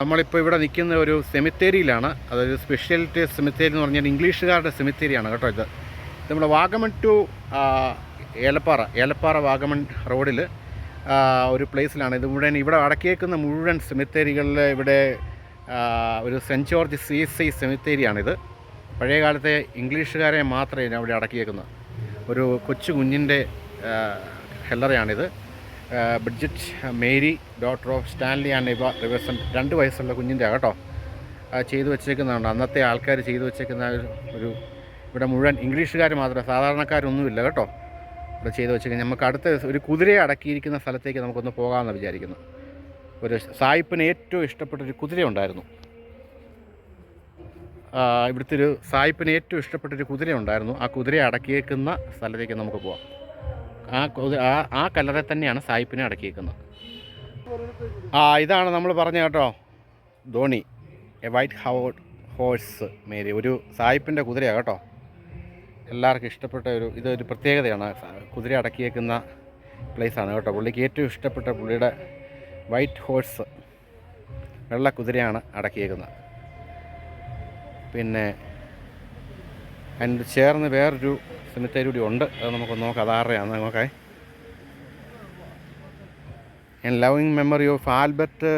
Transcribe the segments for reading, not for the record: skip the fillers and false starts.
നമ്മളിപ്പോൾ ഇവിടെ നിൽക്കുന്ന ഒരു സെമിത്തേരിയിലാണ്. അതൊരു സ്പെഷ്യാലിറ്റി സെമിത്തേരി എന്ന് പറഞ്ഞാൽ ഇംഗ്ലീഷുകാരുടെ സെമിത്തേരിയാണ് കേട്ടോ. ഇത് നമ്മുടെ വാഗമൺ ടു ഏലപ്പാറ വാഗമൺ റോഡിൽ ഒരു പ്ലേസിലാണ് ഇത് മുഴുവൻ. ഇവിടെ അടക്കിയേക്കുന്ന മുഴുവൻ സെമിത്തേരികളിൽ ഇവിടെ ഒരു സെൻറ്റ് ജോർജ് CSI സെമിത്തേരിയാണിത്. പഴയ കാലത്തെ ഇംഗ്ലീഷുകാരെ മാത്രമേ അവിടെ അടക്കിയേക്കുന്നത്. ഒരു കൊച്ചു കുഞ്ഞിൻ്റെ ഹെല്ലറയാണിത്. Bridget Mary daughter of Stanley and Eva Reverson 2 വയസ്സുള്ള കുഞ്ഞിൻ്റെ കേട്ടോ ചെയ്തു വെച്ചേക്കുന്നതാണ്. അന്നത്തെ ആൾക്കാർ ചെയ്തു വെച്ചേക്കുന്ന ഒരു ഇവിടെ മുഴുവൻ ഇംഗ്ലീഷുകാർ മാത്രമേ, സാധാരണക്കാരൊന്നുമില്ല കേട്ടോ ഇവിടെ ചെയ്തു വെച്ചേക്കുന്നത്. നമുക്ക് അടുത്ത ഒരു കുതിരയെ അടക്കിയിരിക്കുന്ന സ്ഥലത്തേക്ക് നമുക്കൊന്ന് പോകാമെന്ന് വിചാരിക്കുന്നു. ഒരു സായിപ്പിന് ഏറ്റവും ഇഷ്ടപ്പെട്ടൊരു കുതിര ഉണ്ടായിരുന്നു. ഇവിടുത്തെ ഒരു സായിപ്പിന് ഏറ്റവും ഇഷ്ടപ്പെട്ടൊരു കുതിര ഉണ്ടായിരുന്നു. ആ കുതിരയെ അടക്കിയേക്കുന്ന സ്ഥലത്തേക്ക് നമുക്ക് പോകാം. ആ കല്ലറ തന്നെയാണ് സായിപ്പിനെ അടക്കിയേക്കുന്നത്. ഇതാണ് നമ്മൾ പറഞ്ഞ കേട്ടോ Dhoni, A white horse Mary, ഒരു സായിപ്പിൻ്റെ കുതിരയാണ് കേട്ടോ. എല്ലാവർക്കും ഇഷ്ടപ്പെട്ട ഇതൊരു പ്രത്യേകതയാണ്. കുതിര അടക്കിയേക്കുന്ന പ്ലേസാണ് കേട്ടോ. പുള്ളിക്ക് ഏറ്റവും ഇഷ്ടപ്പെട്ട പുള്ളിയുടെ വൈറ്റ് ഹോഴ്സ്, വെള്ള കുതിരയാണ് അടക്കിയേക്കുന്നത്. പിന്നെ അതിന് ചേർന്ന് വേറൊരു സെമിത്തേരി കൂടി ഉണ്ട്. അത് നമുക്ക് നോക്കാം. അതാരുടെയാണ് നോക്കേ. And loving memory of Albert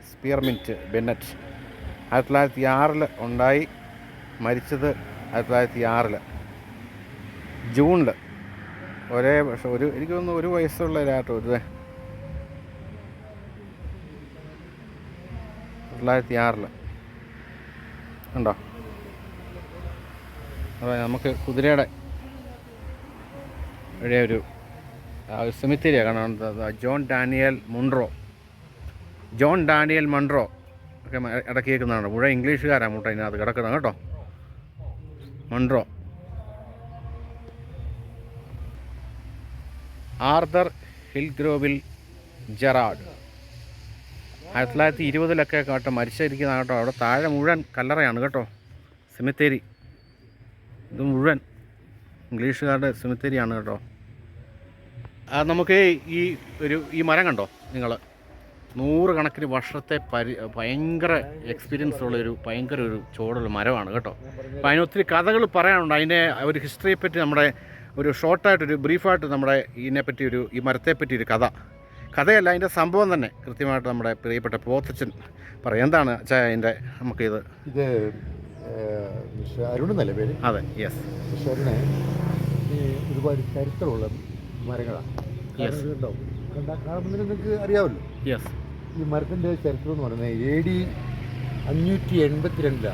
Spearmint Bennett. 1906 ഉണ്ടായി, മരിച്ചത് 1906 ജൂണിൽ. ഒരേ വർഷം എനിക്ക് തോന്നുന്നു 1 വയസ്സുള്ള രാട്ടോ ഇത്. 1906 ഉണ്ടോ? അപ്പോൾ നമുക്ക് കുതിരയുടെ ഒരു സെമിത്തേരിയാണ് കാണാൻ. ജോൺ ഡാനിയൽ മൺറോ ഒക്കെ ഇടക്കിയേക്കുന്നതാണ്. മുഴുവൻ ഇംഗ്ലീഷുകാരാണ് മുട്ട ഇതിനകത്ത് കിടക്കുന്നത് കേട്ടോ. മൺറോ, ആർതർ ഹിൽഗ്രോവിൽ ജെറാഡ് 1920 കേട്ടോ മരിച്ചിരിക്കുന്ന കേട്ടോ. അവിടെ താഴെ മുഴുവൻ കല്ലറയാണ് കേട്ടോ സെമിത്തേരി. ഇത് മുഴുവൻ ഇംഗ്ലീഷുകാരുടെ സെമിത്തേരിയാണ് കേട്ടോ. നമുക്ക് ഈ മരം കണ്ടോ നിങ്ങൾ? 100 കണക്കിന് വർഷത്തെ ഭയങ്കര എക്സ്പീരിയൻസ് ഉള്ളൊരു ഭയങ്കര ഒരു ചോടുള്ള മരമാണ് കേട്ടോ. അപ്പോൾ അതിനൊത്തിരി കഥകൾ പറയാനുണ്ട്. അതിൻ്റെ ഒരു ഹിസ്റ്ററിയെപ്പറ്റി നമ്മുടെ ഒരു ഷോർട്ടായിട്ടൊരു ബ്രീഫായിട്ട് നമ്മുടെ ഇതിനെപ്പറ്റി ഈ മരത്തെപ്പറ്റി ഒരു കഥയല്ല, അതിൻ്റെ സംഭവം തന്നെ കൃത്യമായിട്ട് നമ്മുടെ പ്രിയപ്പെട്ട പോത്തച്ചൻ പറയും. എന്താണ് അച്ഛാ അതിൻ്റെ നമുക്കിത്? ഇത് അരുൺ എന്നല്ലേ പേര്? അതെ, യെസ്. അരുണെ ഈ ഒരുപാട് ചരിത്രമുള്ള മരങ്ങളാണ്. കാണുമ്പോൾ നിങ്ങൾക്ക് അറിയാമല്ലോ. യെസ്. ഈ മരത്തിൻ്റെ ചരിത്രം എന്ന് പറയുന്നത് AD 582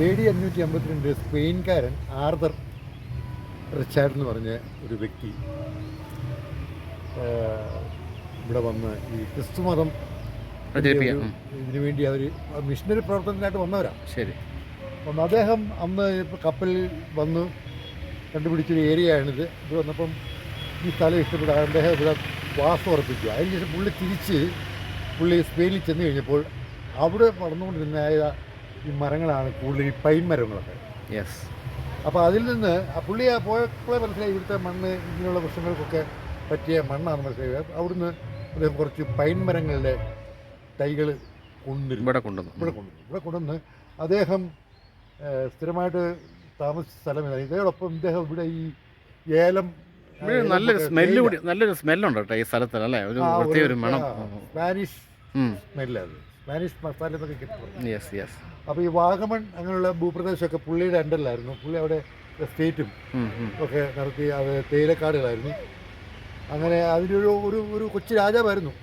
AD 582 സ്പെയിൻകാരൻ ആർതർ റിച്ചാർഡ് എന്ന് പറഞ്ഞ ഒരു വ്യക്തി ഇവിടെ വന്ന് ഈ ക്രിസ്തുമതം ഇതിനു വേണ്ടി അവർ മിഷണറി പ്രവർത്തനത്തിനായിട്ട് വന്നവരാണ്. ശരി. അപ്പം അദ്ദേഹം അന്ന് കപ്പലിൽ വന്ന് കണ്ടുപിടിച്ചൊരു ഏരിയയാണിത്. ഇത് വന്നപ്പം ഈ സ്ഥലം ഇഷ്ടപ്പെട്ട അദ്ദേഹം ഇവിടെ വാസം ഉറപ്പിക്കുക. അതിനുശേഷം പുള്ളി സ്പെയിനിൽ ചെന്ന് കഴിഞ്ഞപ്പോൾ അവിടെ വളർന്നുകൊണ്ടിരുന്നതായ ഈ മരങ്ങളാണ് കൂടുതൽ ഈ പൈൻ മരങ്ങളൊക്കെ. യെസ്. അപ്പോൾ അതിൽ നിന്ന് പുള്ളി പോയപ്പോഴേ മനസ്സിലായി ഇവിടുത്തെ മണ്ണ് ഇങ്ങനെയുള്ള വൃക്ഷങ്ങൾക്കൊക്കെ പറ്റിയ മണ്ണാണെന്ന് മനസ്സിലായി. അവിടുന്ന് അദ്ദേഹം കുറച്ച് പൈൻ മരങ്ങളുടെ തൈകൾ ഇവിടെ കൊണ്ടുവന്ന് അദ്ദേഹം സ്ഥിരമായിട്ട് താമസിച്ച സ്ഥലം ഇതാണ്. ഇതോടൊപ്പം ഇദ്ദേഹം ഇവിടെ ഈ ഏലം നല്ലൊരു സ്മെല്ലുണ്ട് കേട്ടോ ഈ സ്ഥലത്തിൽ അല്ലേ. ഒരു മണം, സ്പാനിഷ് സ്മെല്ലാണ്, സ്പാനിഷ് മസാല എന്നൊക്കെ കിട്ടും. Yes yes. അപ്പോൾ ഈ വാഗമൺ അങ്ങനെയുള്ള ഭൂപ്രദേശമൊക്കെ പുള്ളിയുടെ അണ്ടറിലായിരുന്നു. പുള്ളി അവിടെ എസ്റ്റേറ്റും ഒക്കെ നടത്തി. അത് തേയിലക്കാടുകളായിരുന്നു. അങ്ങനെ അതിൻ്റെ ഒരു കൊച്ചു രാജാവായിരുന്നു.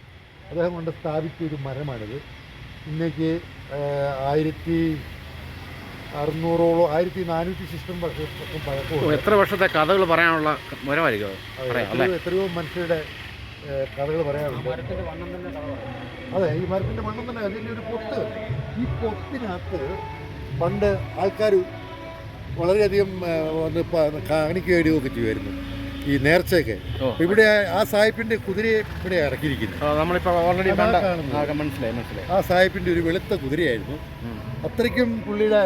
അദ്ദേഹം കൊണ്ട് സ്ഥാപിച്ച ഒരു മരമാണിത്. ഇന്നേക്ക് 1600ഓളം 1400 സിസ്റ്റം പഴക്കവും. എത്ര വർഷത്തെ കഥകൾ പറയാനുള്ള മരമായിരിക്കും. എത്രയോ മനുഷ്യരുടെ കഥകൾ പറയാറുണ്ട്. അതെ, ഈ മരത്തിൻ്റെ മണ്ണം തന്നെ. അതിൻ്റെ ഒരു പൊത്ത്, ഈ പൊത്തിനകത്ത് പണ്ട് ആൾക്കാർ വളരെയധികം വന്ന് കാണിക്കുകയൊക്കെ ചെയ്യുമായിരുന്നു ഈ നേർച്ചയൊക്കെ. ഇവിടെ ആ സായിപ്പിന്റെ കുതിരയെ ഇവിടെ ഇറക്കിയിരിക്കുന്നു. നമ്മളിപ്പോൾ ഓൾറെഡി മനസ്സിലായി. ആ സായിപ്പിന്റെ ഒരു വെളുത്ത കുതിരയായിരുന്നു. അത്രയ്ക്കും പുള്ളിയുടെ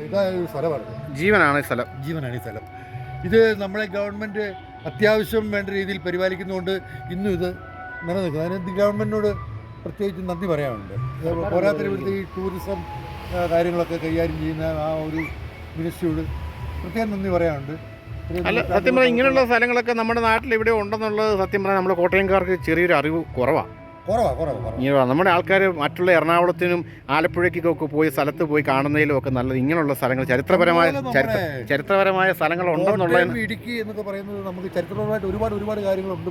ഇതായ ഒരു സ്ഥലമാണ്. ജീവനാണ് ഈ സ്ഥലം. ഇത് നമ്മളെ ഗവൺമെന്റ് അത്യാവശ്യം വേണ്ട രീതിയിൽ പരിപാലിക്കുന്നതുകൊണ്ട് ഇന്നും ഇത് നിലനിൽക്കുന്നു. അതിന് ഗവൺമെന്റിനോട് പ്രത്യേകിച്ച് നന്ദി പറയാനുണ്ട്. പോരാത്തിന് ഇവിടുത്തെ ഈ ടൂറിസം കാര്യങ്ങളൊക്കെ കൈകാര്യം ചെയ്യുന്ന ആ ഒരു മിനിസ്ട്രിയോട് പ്രത്യേകം നന്ദി പറയാനുണ്ട്. അല്ല, സത്യം പറഞ്ഞാൽ ഇങ്ങനെയുള്ള സ്ഥലങ്ങളൊക്കെ നമ്മുടെ നാട്ടിൽ ഇവിടെ ഉണ്ടെന്നുള്ളത് സത്യം പറഞ്ഞാൽ നമ്മുടെ കോട്ടയംകാർക്ക് ചെറിയൊരു അറിവ് കുറവാണ്. ഇങ്ങനെ നമ്മുടെ ആൾക്കാർ മറ്റുള്ള എറണാകുളത്തിനും ആലപ്പുഴയ്ക്കൊക്കെ പോയി സ്ഥലത്ത് പോയി കാണുന്നതിലും ഒക്കെ നല്ലത് ഇങ്ങനെയുള്ള സ്ഥലങ്ങൾ ചരിത്രപരമായ സ്ഥലങ്ങൾ ഉണ്ടെന്നുള്ളത്. ഇടുക്കി എന്നൊക്കെ പറയുന്നത് നമുക്ക് ചരിത്രപരമായിട്ട് ഒരുപാട് കാര്യങ്ങളുണ്ട്.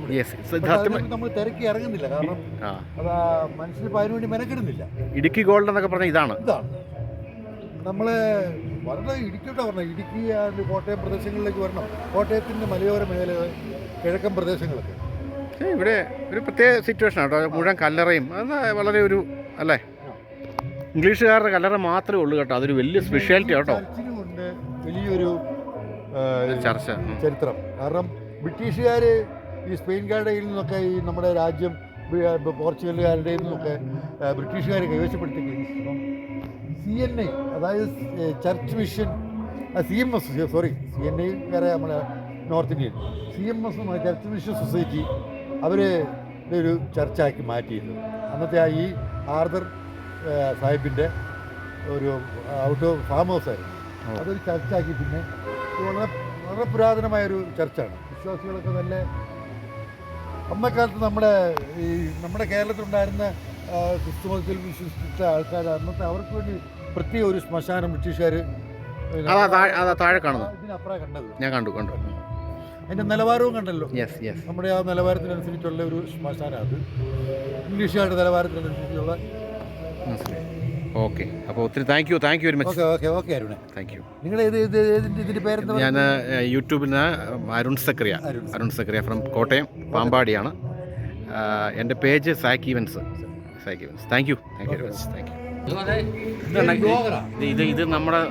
നമ്മൾ തിരക്കി ഇറങ്ങുന്നില്ല, കാരണം മനസ്സിലിപ്പോൾ അതിനുവേണ്ടി മെനക്കെടുന്നില്ല. ഇടുക്കി ഗോൾഡ് എന്നൊക്കെ പറഞ്ഞാൽ ഇതാണ് നമ്മൾ വളരെ ഇടുക്കിയോട്ടാ പറഞ്ഞത്. ഇടുക്കി കോട്ടയം പ്രദേശങ്ങളിലേക്ക് വരണം. കോട്ടയത്തിൻ്റെ മലയോര മേഖലകൾ, കിഴക്കൻ പ്രദേശങ്ങളൊക്കെ ഇവിടെ ഒരു പ്രത്യേക സിറ്റുവേഷൻ കേട്ടോ. മുഴുവൻ കല്ലറയും അത് വളരെ ഒരു അല്ലേ, ഇംഗ്ലീഷുകാരുടെ കല്ലറ മാത്രമേ ഉള്ളൂ കേട്ടോ. അതൊരു വലിയ സ്പെഷ്യാലിറ്റി കേട്ടോ. ചർച്ചിനുമുണ്ട് വലിയൊരു ചരിത്രം. കാരണം ബ്രിട്ടീഷുകാർ ഈ സ്പെയിൻകാരുടെ കയ്യിൽ നിന്നൊക്കെ ഈ നമ്മുടെ രാജ്യം പോർച്ചുഗലുകാരുടെ നിന്നൊക്കെ ബ്രിട്ടീഷുകാർ കൈവശപ്പെടുത്തി കഴിഞ്ഞു. CNI, അതായത് ചർച്ച് മിഷൻ, CMS, CNI വേറെ നമ്മുടെ north Indian, CMS church mission society അവർ ഒരു ചർച്ചാക്കി മാറ്റിയിരുന്നു. അന്നത്തെ ഈ ആർദർ സാഹിബിൻ്റെ ഒരു ഔട്ട് ഫാം ഹൗസായിരുന്നു. അതൊരു ചർച്ചാക്കി. പിന്നെ വളരെ പുരാതനമായൊരു ചർച്ചാണ്. വിശ്വാസികളൊക്കെ നല്ല അന്നക്കാലത്ത് നമ്മുടെ കേരളത്തിലുണ്ടായിരുന്ന ക്രിസ്തുമതത്തിൽ വിശ്വസിച്ച ആൾക്കാർ അന്നത്തെ അവർക്ക് വേണ്ടി പ്രത്യേക ഒരു ശ്മശാനം ബ്രിട്ടീഷുകാർ താഴെ കാണുന്നു. ഇതിനപ്പുറം കണ്ടത് ഞാൻ കണ്ടു. അതിൻ്റെ നിലവാരവും കണ്ടല്ലോ. നമ്മുടെ ആ നിലവാരത്തിനനുസരിച്ചുള്ള ഒരു ശ്മശാനം. അത് ഇംഗ്ലീഷുകാരുടെ നിലവാരത്തിനനുസരിച്ചുള്ള. ഓക്കെ, അപ്പോൾ ഒത്തിരി thank you very much. Okay അരുണേ, താങ്ക് യു. നിങ്ങൾ ഇതിൻ്റെ പേരെന്താ? ഞാൻ യൂട്യൂബിൽ നിന്ന് അരുൺ സക്രിയ ഫ്രം കോട്ടയം പാമ്പാടിയാണ്. എൻ്റെ page Zack Evans. Thank you very much. Thank you. ഇത് നമ്മുടെ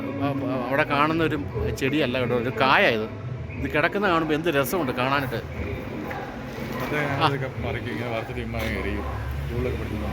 അവിടെ കാണുന്ന ഒരു ചെടിയല്ല കേട്ടോ, ഒരു കായ. ഇത് കിടക്കുന്ന കാണുമ്പോൾ എന്ത് രസമുണ്ട് കാണാനായിട്ട്. അതെ, പറിക്കും, ഇങ്ങനെ വറുത്തിട്ട് ഇമ്മ എറിയും. സ്കൂളിലൊക്കെ പഠിക്കുന്ന